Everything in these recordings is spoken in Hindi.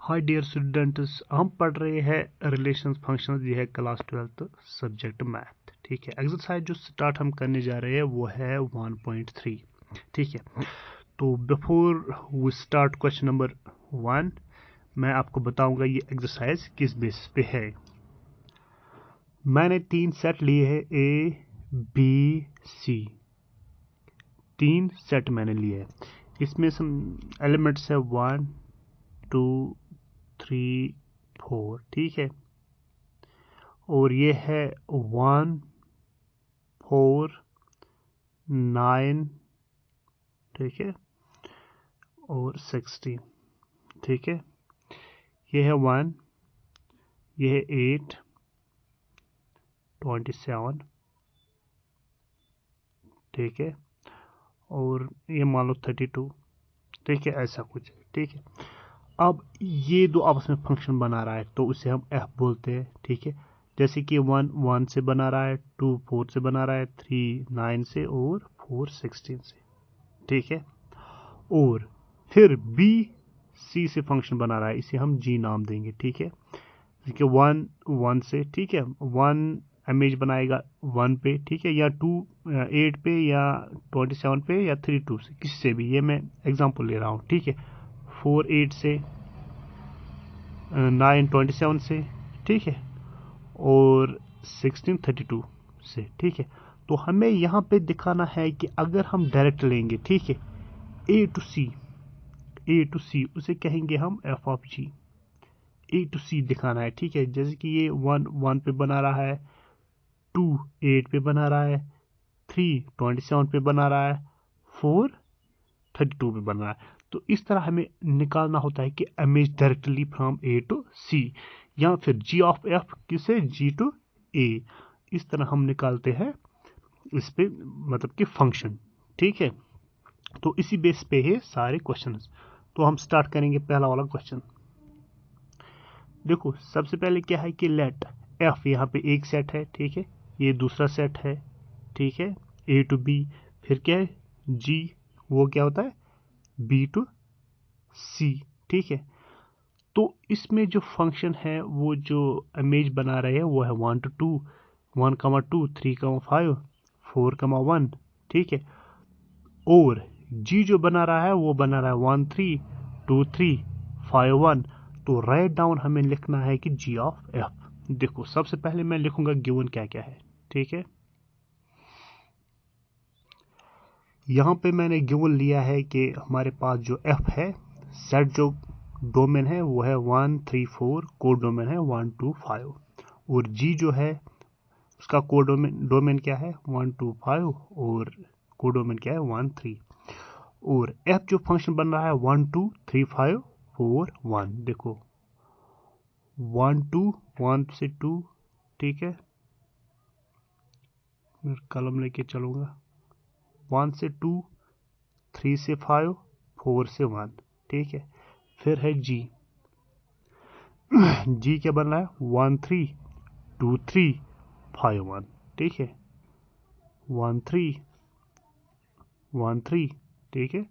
हाय डियर स्टूडेंट्स, हम पढ़ रहे हैं रिलेशंस फंक्शंस। ये है क्लास 12 सब्जेक्ट मैथ। ठीक है, एक्सरसाइज जो स्टार्ट हम करने जा रहे हैं वो है 1.3। ठीक है, तो before we start question number 1, मैं आपको बताऊंगा ये एक्सरसाइज किस बेसिस पे है। मैंने 3 सेट लिए हैं, ए बी सी। 3 सेट मैंने लिए हैं, इसमें सम एलिमेंट्स है 1 2 3 4। ठीक है, और ये है 1 4 9, ठीक है, और 16। ठीक है, ये है 1, ये है 8 27, ठीक है, और ये मान लो 32। ठीक है, ऐसा कुछ। ठीक है, अब ये दो आपस में फंक्शन बना रहा है तो उसे हम एफ बोलते हैं। ठीक है, जैसे कि 1 1 से बना रहा है, 2 4 से बना रहा है, 3 9 से, और 4 16 से। ठीक है, और फिर बी सी से फंक्शन बना रहा है, इसे हम जी नाम देंगे। ठीक है, कि 1 1 से, ठीक है, 1 इमेज बनाएगा 1 पे, ठीक है, या 2 8 पे, या 27 पे, या 3 2 से, किसी से भी। ये मैं एग्जांपल ले रहा हूँ। ठीक है, 4 8 से, 9 27 से, ठीक है, और 16 32 से। ठीक है, तो हमें यहाँ पे दिखाना है कि अगर हम डायरेक्ट लेंगे, ठीक है, ए टू सी उसे कहेंगे हम F of G. A to C दिखाना है। ठीक है, जैसे कि ये 1 1 पे बना रहा है, 2 8 पे बना रहा है, 3 27 पे बना रहा है, 4 32 पे बना रहा है। तो इस तरह हमें निकालना होता है कि image directly from A to C, या फिर जी ऑफ एफ किसे जी टू ए। इस तरह हम निकालते हैं इस पे, मतलब कि फंक्शन। ठीक है, तो इसी बेस पे है सारे क्वेश्चंस। तो हम स्टार्ट करेंगे पहला वाला क्वेश्चन। देखो, सबसे पहले क्या है कि लेट एफ, यहाँ पे एक सेट है, ठीक है, ये दूसरा सेट है, ठीक है, ए टू बी। फिर क्या है जी, वो क्या होता है बी टू सी। ठीक है, तो इसमें जो फंक्शन है, वो जो इमेज बना रहे हैं वो है 1 to 2, 1, 2, 3, 5, 4, 1। ठीक है, और जी जो बना रहा है वो बना रहा है 1 3 2 3 5 1। तो राइट डाउन हमें लिखना है कि जी ऑफ एफ। देखो, सबसे पहले मैं लिखूंगा गिवन क्या क्या है। ठीक है, यहाँ पे मैंने गिवन लिया है कि हमारे पास जो एफ है, सेट जो डोमेन है वो है 1 3 4, कोड डोमेन है 1 2 5, और जी जो है उसका कोड डोमेन क्या है 1 2 5, और कोड डोमेन क्या है 1 3। और एफ जो फंक्शन बन रहा है 1 2 3 5 4 1। देखो 1 2 1 से 2, ठीक है, मैं कलम लेके चलूंगा, 1 से 2, 3 से 5, 4 से 1। ठीक है, फिर है जी। जी क्या बन रहा है 1 3 2 3 5 1। ठीक है, 1 3 1 3, ठीक है,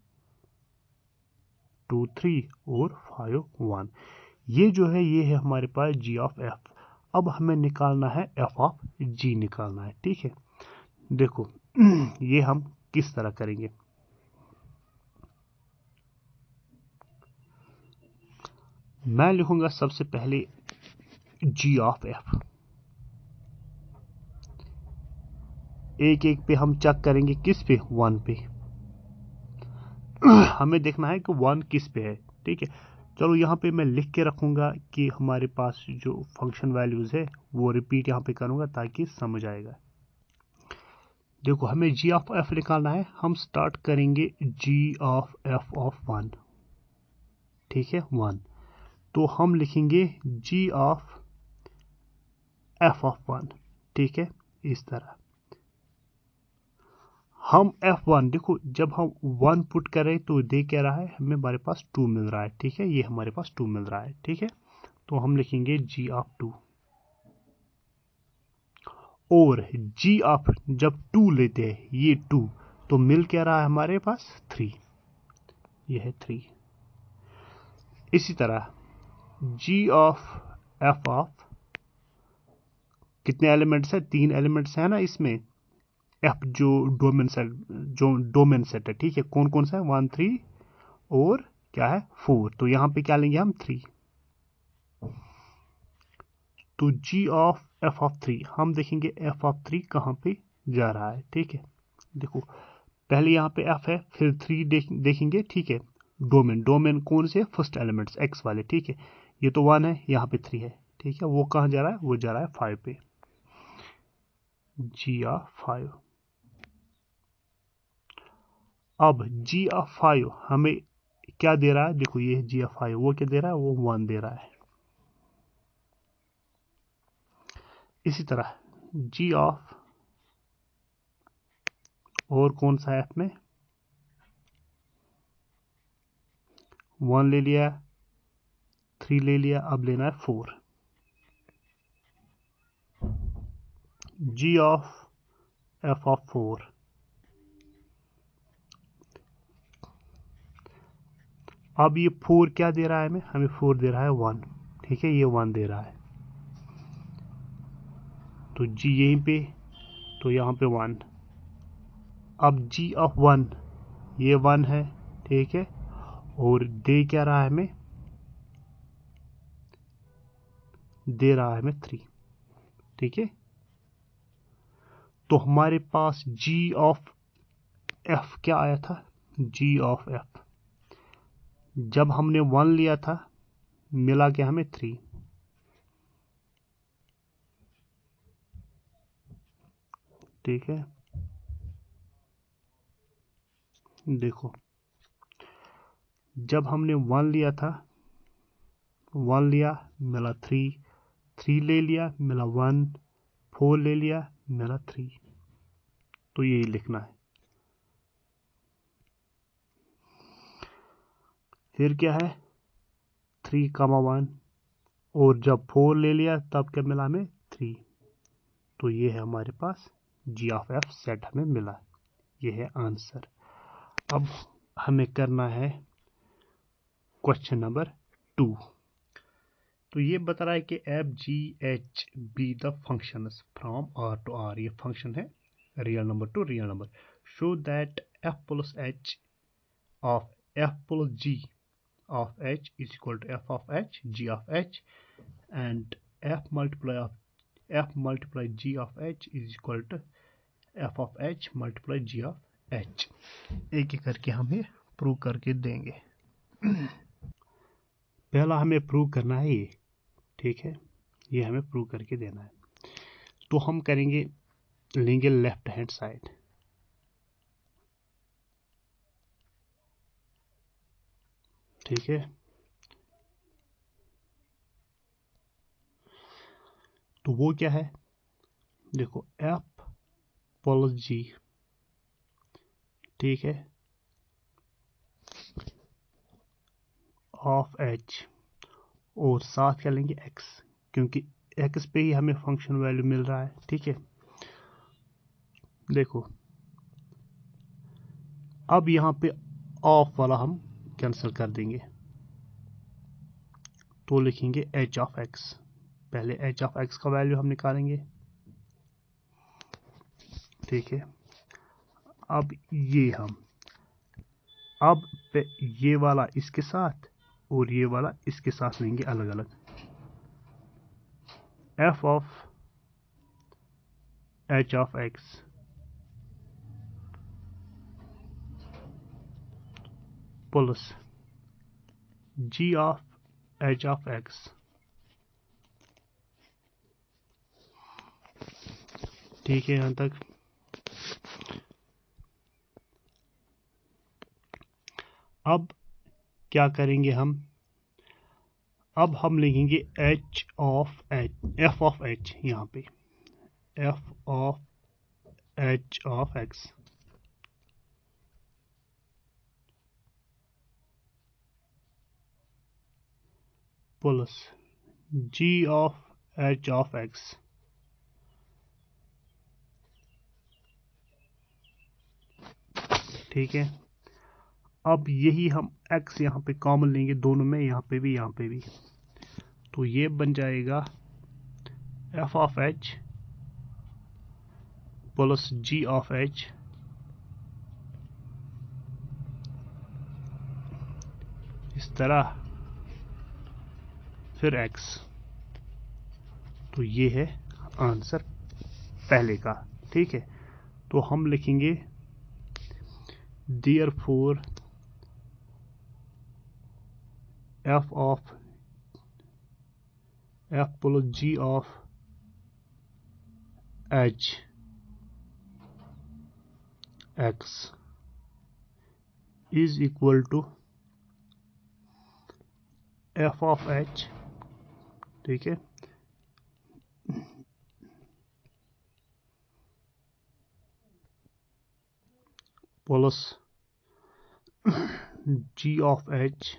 2 3, और 5 1। ये जो है ये है हमारे पास जी ऑफ एफ। अब हमें निकालना है एफ ऑफ जी निकालना है। ठीक है, देखो ये हम किस तरह करेंगे। मैं लिखूंगा सबसे पहले जी ऑफ एफ। एक एक पे हम चेक करेंगे, किस पे 1 पे। हमें देखना है कि 1 किस पे है। ठीक है, चलो यहाँ पे मैं लिख के रखूंगा कि हमारे पास जो फंक्शन वैल्यूज है वो रिपीट यहाँ पे करूंगा ताकि समझ आएगा। देखो, हमें जी ऑफ एफ निकालना है। हम स्टार्ट करेंगे जी ऑफ एफ ऑफ 1। ठीक है, 1। तो हम लिखेंगे जी ऑफ एफ ऑफ 1। ठीक है, इस तरह हम F1, देखो जब हम 1 पुट कर रहे हैं तो दे क्या रहा है हमें, हमारे पास 2 मिल रहा है। ठीक है, ये हमारे पास 2 मिल रहा है। ठीक है, तो हम लिखेंगे जी ऑफ 2, और जी ऑफ जब 2 लेते हैं, ये 2, तो मिल क्या रहा है हमारे पास 3, ये है 3। इसी तरह जी ऑफ एफ ऑफ कितने एलिमेंट्स है, 3 एलिमेंट्स है ना इसमें। एफ जो डोमेन सेट है, ठीक है, कौन कौन सा है, 1 3 और क्या है 4। तो यहां पे क्या लेंगे हम 3। तो जी ऑफ एफ ऑफ 3 हम देखेंगे एफ ऑफ 3 कहां पे जा रहा है, ठीक है। देखो पहले यहाँ पे एफ है, फिर 3 देखेंगे, ठीक है। डोमेन कौन से, फर्स्ट एलिमेंट्स एक्स वाले, ठीक है। ये तो 1 है, यहाँ पे 3 है, ठीक है। वो कहाँ जा रहा है, वो जा रहा है 5 पे, जी ऑफ 5। अब जी ऑफ 5 हमें क्या दे रहा है, देखो ये जी ऑफ 5, वो क्या दे रहा है, वो 1 दे रहा है। इसी तरह जी ऑफ और कौन सा है एफ में, 1 ले लिया, 3 ले लिया, अब लेना है 4। जी ऑफ एफ ऑफ 4, अब ये 4 क्या दे रहा है हमें 4 दे रहा है 1, ठीक है, ये 1 दे रहा है। तो जी यहीं पे, तो यहाँ पे 1। अब जी ऑफ 1, ये 1 है, ठीक है, और दे क्या रहा है हमें, दे रहा है हमें 3, ठीक है। तो हमारे पास जी ऑफ एफ क्या आया था, जी ऑफ एफ जब हमने 1 लिया था मिला क्या हमें 3, ठीक है। देखो जब हमने 1 लिया था, 1 लिया मिला 3, 3 ले लिया मिला 1, 4 ले लिया मिला 3। तो यही लिखना है। फिर क्या है 3, 1, और जब 4 ले लिया तब क्या मिला हमें 3। तो ये है हमारे पास जी ऑफ एफ सेट हमें मिला, ये है आंसर। अब हमें करना है क्वेश्चन नंबर 2। तो ये बता रहा है कि F G H be the functions from R to R, ये फंक्शन है real number to real number. Show that F plus H of F plus G of h is equal to f of h g of h, and f multiply g of h is equal to f of h multiply g of h। एक एक करके हम ये प्रूव करके देंगे। पहला हमें प्रूव करना है ये, ठीक है, ये हमें प्रूव करके देना है। तो हम करेंगे, लेंगे लेफ्ट हैंड साइड, ठीक है। तो वो क्या है, देखो f प्लस g, ठीक है, ऑफ h, और साथ क्या लेंगे x, क्योंकि x पे ही हमें फंक्शन वैल्यू मिल रहा है, ठीक है। देखो अब यहाँ पे ऑफ वाला हम कैंसिल कर देंगे, तो लिखेंगे h ऑफ x। पहले h ऑफ x का वैल्यू हम निकालेंगे, ठीक है। अब ये हम अब ये वाला इसके साथ और ये वाला इसके साथ लेंगे अलग अलग। f of h of x plus g of h of x, ठीक है यहाँ तक। अब क्या करेंगे हम, अब हम लिखेंगे h of h, f of h, यहाँ पे f of h of x plus g of h of x, ठीक है। अब यही हम x यहाँ पे कॉमन लेंगे दोनों में, यहाँ पे भी यहाँ पे भी, तो ये बन जाएगा F of H plus G of H इस तरह, फिर एक्स। तो ये है आंसर पहले का। ठीक है, तो हम लिखेंगे therefore F of F plus G of H X is equal to F of H, ठीक है, plus G of H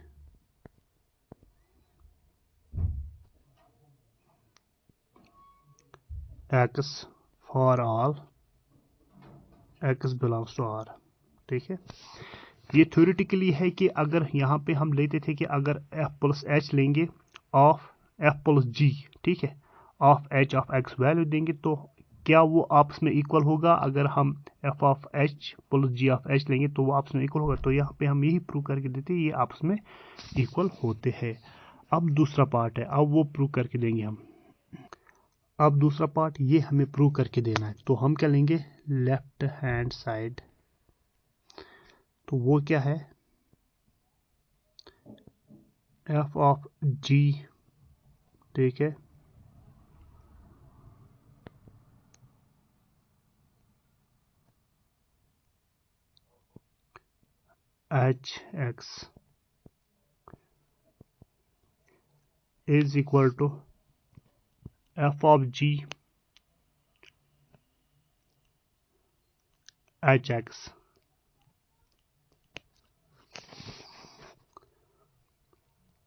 X for all X belongs to R. ठीक है, ये थ्योरेटिकली है कि अगर यहाँ पे हम लेते थे कि अगर एफ प्लस एच लेंगे ऑफ एफ प्लस जी, ठीक है, of H of x value देंगे तो क्या वो आपस में इक्वल होगा। अगर हम F of H plus G of H लेंगे तो वो आपस में इक्वल होगा। तो यहाँ पे हम यही प्रूव करके देते हैं ये आपस में इक्वल होते हैं। अब दूसरा पार्ट है, अब वो प्रूव करके देंगे हम। अब दूसरा पार्ट ये हमें प्रूव करके देना है। तो हम क्या लेंगे, लेफ्ट हैंड साइड, तो वो क्या है, एफ ऑफ जी, ठीक है, H X is equal to F of G H X.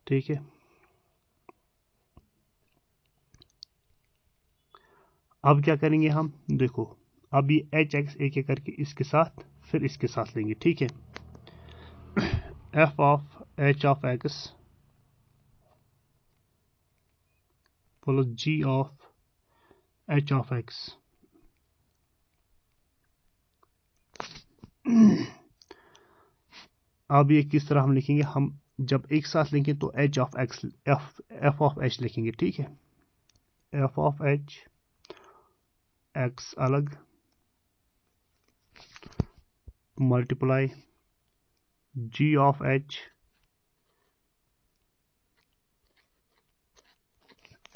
ठीक है, अब क्या करेंगे हम, देखो अब ये एच एक्स एक एक करके इसके साथ फिर इसके साथ लेंगे। ठीक है, F of H of X plus G of H of X. अब ये किस तरह हम लिखेंगे, हम जब एक साथ लेंगे तो H of X F of H लिखेंगे। ठीक है, एफ ऑफ एच एक्स अलग multiply G of H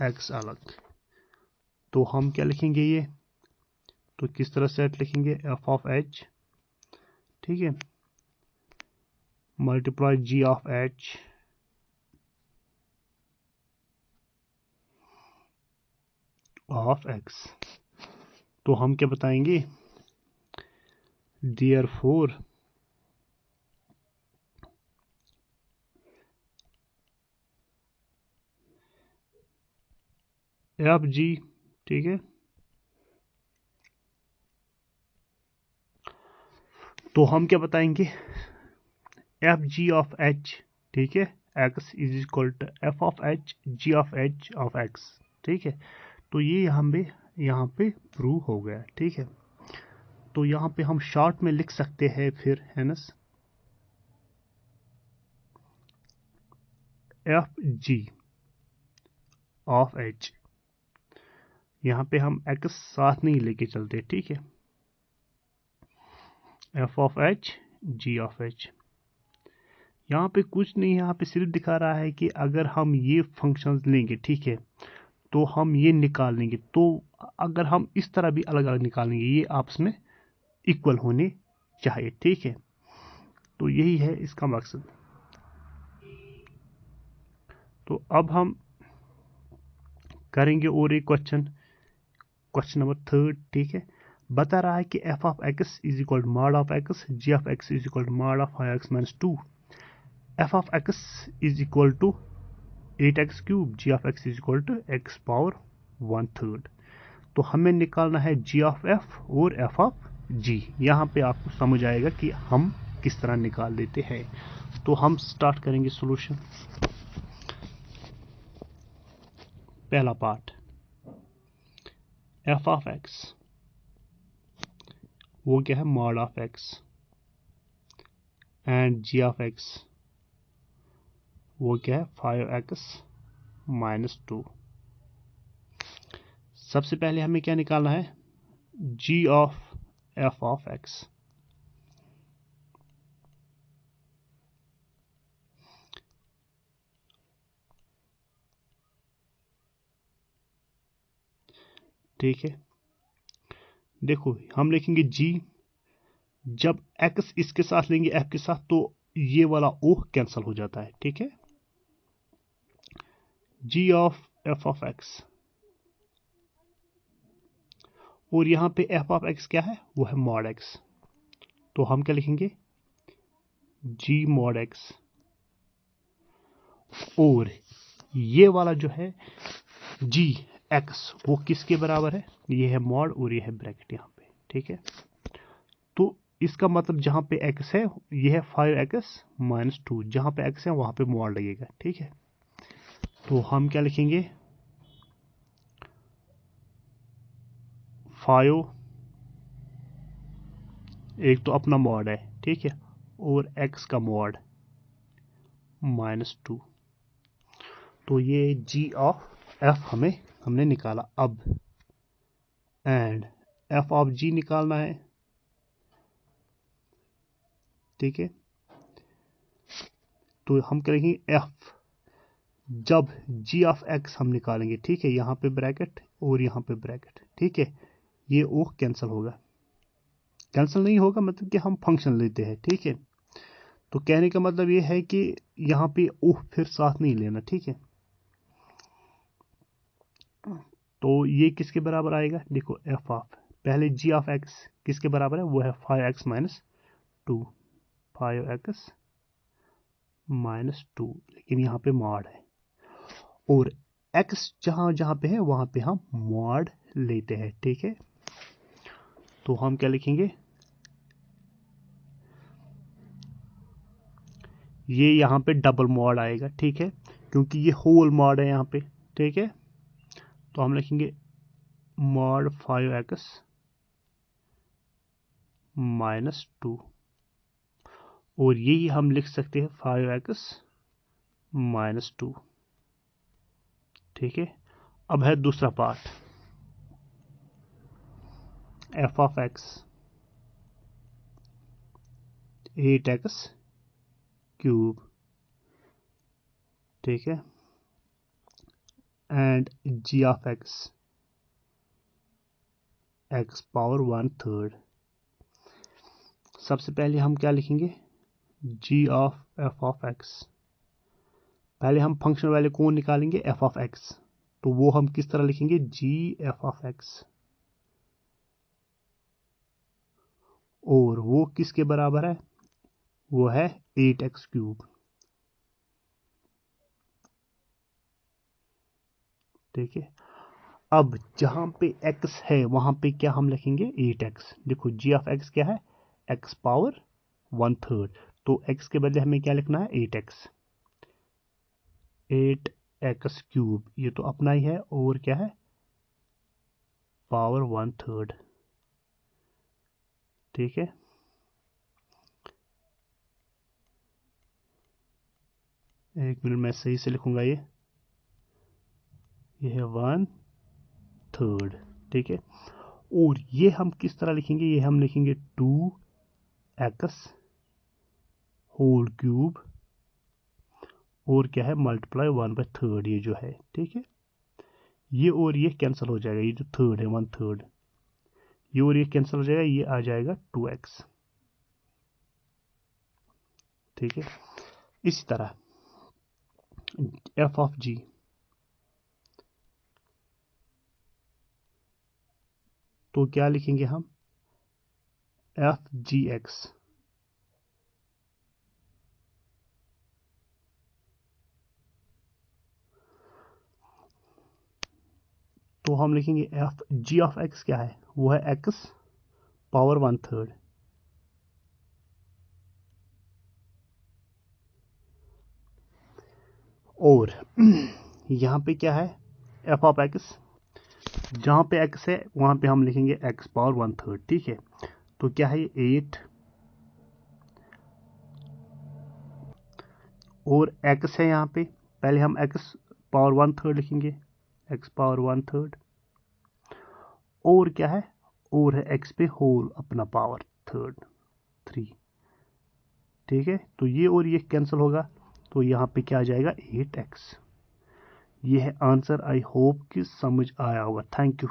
X अलग। तो हम क्या लिखेंगे ये, तो किस तरह सेट लिखेंगे, एफ ऑफ एच, ठीक है, multiply G of H of X. तो हम क्या बताएंगे, देयरफॉर एफ जी, ठीक है, तो हम क्या बताएंगे, एफ जी ऑफ एच, ठीक है, X is equal to F of H G of H of X. ठीक है, तो ये यहाँ पे प्रूव हो गया। ठीक है, तो यहाँ पे हम शॉर्ट में लिख सकते हैं फिर heinous F G of H, यहाँ पे हम एक्स साथ नहीं लेके चलते। ठीक है, F of H G of H, यहाँ पे कुछ नहीं, यहाँ पे सिर्फ दिखा रहा है कि अगर हम ये फंक्शंस लेंगे, ठीक है, तो हम ये निकाल लेंगे। तो अगर हम इस तरह भी अलग अलग निकालेंगे ये आपस में इक्वल होने चाहिए। ठीक है, तो यही है इसका मकसद। तो अब हम करेंगे और एक क्वेश्चन नंबर 3। ठीक है, बता रहा है कि F of X is equal mod of X G of X is equal mod of X minus 2, F of X is equal to 8x cube, G of X is equal to X power 1/3। तो हमें निकालना है जी ऑफ एफ और एफ ऑफ जी। यहाँ पे आपको समझ आएगा कि हम किस तरह निकाल देते हैं। तो हम स्टार्ट करेंगे सॉल्यूशन। पहला पार्ट एफ ऑफ एक्स, वो क्या है mod of X, and G of X वो क्या है 5x माइनस 2। सबसे पहले हमें क्या निकालना है g of f of x। ठीक है, देखो हम लिखेंगे g, जब x इसके साथ लेंगे f के साथ तो ये वाला o कैंसिल हो जाता है। ठीक है, g of f of x, और यहाँ पे f ऑफ x क्या है वो है मॉड x, तो हम क्या लिखेंगे g मॉड x, और ये वाला जो है g x वो किसके बराबर है, ये है मॉड और ये है ब्रैकेट यहाँ पे। ठीक है, तो इसका मतलब जहां पे x है ये है 5x माइनस 2, जहां पे x है वहां पे मॉड लगेगा। ठीक है, तो हम क्या लिखेंगे 5, एक तो अपना मॉड है ठीक है, और x का मॉड माइनस 2, तो ये g ऑफ f हमने निकाला। अब एंड f ऑफ g निकालना है। ठीक है, तो हम करेंगे f, जब g ऑफ x हम निकालेंगे ठीक है, यहाँ पे ब्रैकेट और यहाँ पे ब्रैकेट। ठीक है, ये ओ कैंसिल होगा, कैंसिल नहीं होगा मतलब कि हम फंक्शन लेते हैं। ठीक है, तो कहने का मतलब ये है कि यहाँ पे ओ फिर साथ नहीं लेना। ठीक है, तो ये किसके बराबर आएगा, देखो एफ ऑफ, पहले जी ऑफ एक्स किसके बराबर है, वो है 5x माइनस 2, 5x माइनस 2, लेकिन यहाँ पे मॉड है, और x जहां जहां पे है वहां पे हम मॉड लेते हैं। ठीक है, तो हम क्या लिखेंगे, ये यहाँ पे डबल मॉड आएगा। ठीक है, क्योंकि ये होल मॉड है यहाँ पे। ठीक है, तो हम लिखेंगे मॉड 5x माइनस 2, और यही हम लिख सकते हैं 5x माइनस 2। ठीक है, अब है दूसरा part F of X 8x cube. ठीक है, and G of X power 1/3। सबसे पहले हम क्या लिखेंगे G of F of X, पहले हम फंक्शन वाले कौन निकालेंगे एफ ऑफ एक्स, तो वो हम किस तरह लिखेंगे जी एफ ऑफ एक्स, और वो किसके बराबर है, वो है 8x क्यूब। ठीक है, अब जहां पे x है वहां पे क्या हम लिखेंगे 8x। देखो g ऑफ x क्या है x पावर 1/3, तो x के बदले हमें क्या लिखना है 8x, 8x क्यूब, ये तो अपना ही है, और क्या है पावर 1/3। ठीक है, एक मिनट मैं सही से लिखूंगा, ये है 1/3। ठीक है, और ये हम किस तरह लिखेंगे, ये हम लिखेंगे 2x होल क्यूब, और क्या है मल्टीप्लाई 1/3 ये जो है। ठीक है, ये और ये कैंसिल हो जाएगा, ये जो थर्ड है 1/3, ये और ये कैंसिल हो जाएगा, ये आ जाएगा 2x। ठीक है, इसी तरह एफ ऑफ जी, तो क्या लिखेंगे हम एफ जी एक्स, तो हम लिखेंगे एफ जी ऑफ एक्स क्या है, वो है एक्स पावर 1/3, और यहाँ पे क्या है एफ ऑफ एक्स, जहाँ पे एक्स है वहाँ पे हम लिखेंगे एक्स पावर 1/3, ठीक है। तो क्या है 8 और एक्स है यहाँ पे, पहले हम एक्स पावर 1/3 लिखेंगे, एक्स पावर 1/3 और क्या है, और है एक्स पे होल अपना पावर 3, ठीक है। तो ये और ये कैंसिल होगा, तो यहाँ पे क्या आ जाएगा 8x। ये है आंसर। आई होप कि समझ आया होगा। Thank you.